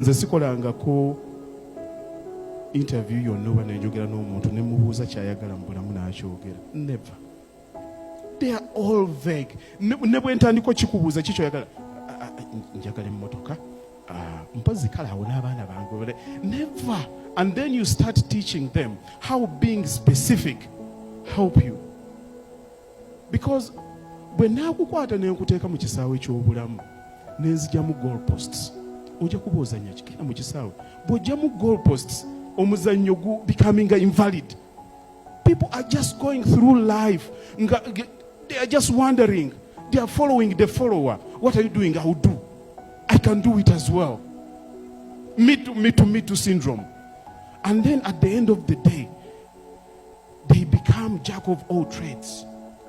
Nze sikolangako interview yonna oba nenjogera n'omuntu ne mubuuza kyayagala mu bulamu n'akyogera. Never. They are all vague. Ne bwe ntandiko kikubuuza kikyoyagala. Njagala emmotoka. Mpozi kale awo n'abaana bange. Never. And then you start teaching them how being specific help you. Because bwe naakukwata ne nkuteeka mu kisaawe ky'obulamu ne nzigyamu goalposts. Ojja kuba ozannya kigenda mu kisaawe. Bw'ojjamu goalposts, omuzannyo gu becoming invalid. People are just going through life. They are just wondering. They are following the follower. What are you doing? I will do. I can do it as well. Me too syndrome. And then at the end of the day, they become jack of all trades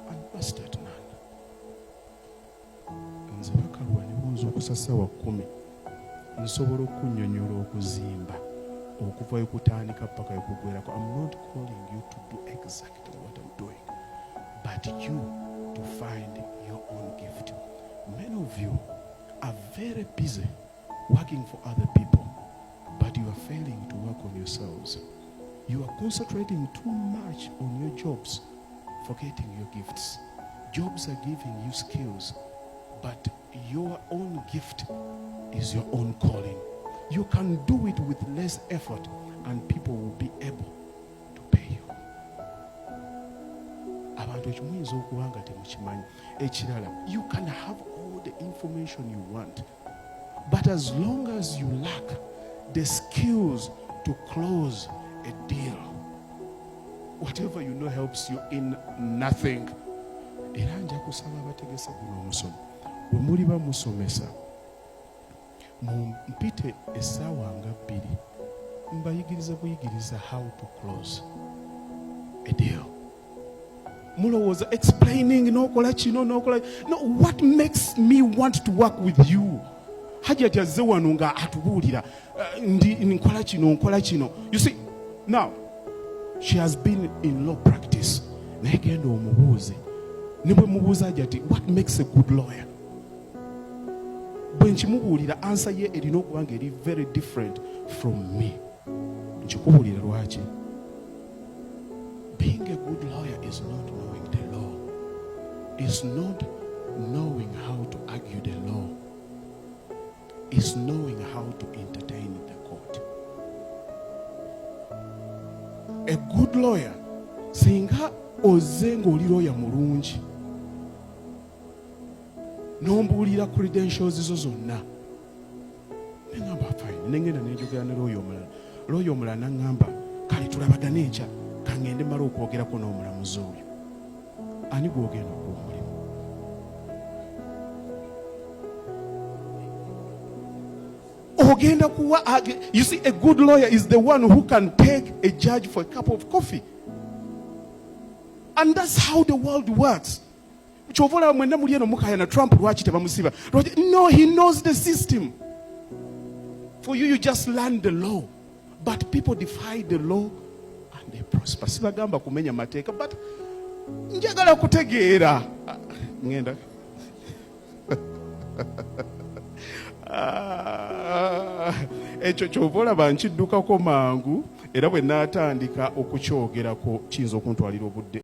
and master at none. Nze Bakaluba ne bonza okusasa wa 10. Nsobola okunnyonnyola okuzimba okuva ekutandika paka ekugwerako. I'm not calling you to do exactly what I'm doing, but you to find your own gift. Many of you are very busy working for other people, but you are failing to work on yourselves. You are concentrating too much on your jobs, forgetting your gifts. Jobs are giving you skills, but your own gift is your own calling. You can do it with less effort and people will be able to pay you. Abantu ekimuyinza okuba nga temukimanyi ekirala, you can have all the information you want, but as long as you lack the skills to close a deal, whatever you know helps you in nothing. Era nja kusaba abategese guno omusomo bwe muli bamusomesa mpite essaawa nga 2 mbayigiriza buyigiriza how to close a deal. Mulowooza explaining n'okola kino n'okola no, what makes me want to work with you? Haji atazze wano nga atubuulira nkola kino nkola kino. You see, now she has been in law practice. Naye genda omubuuze ne bwe mubuuza ati what makes a good lawyer? Bwe nkimubuulira answer ye erina okuba nga eri very different from me. Nkikubuulira lwaki? Being a good lawyer is not knowing the law. Is not knowing how to argue the law. Is knowing how to entertain the court. A good lawyer, singa ozze ng'oli lawyer mulungi, nombuulira credentials zo zonna, nengamba fine, nengenda nenjogera ne lawyer omulala nangamba kale tulabagane enkya kangende mala okwogerako n'omulamuzi oyo. Ani gwogenda okuwa omulimu? Ogenda kuwa. You see, a good lawyer is the one who can take a judge for a cup of coffee. And that's how the world works. Chovola mwenda muli eno mukaya na Trump lwaki tebamusiba? No, he knows the system. For you just learn the law. But people defy the law and they prosper. Sibagamba kumenya mateeka, but njagala kutegeera. Ngenda. Ekyo kyovola bankiddukako mangu era bwe naatandika okukyogerako kiyinza okuntwalira obudde.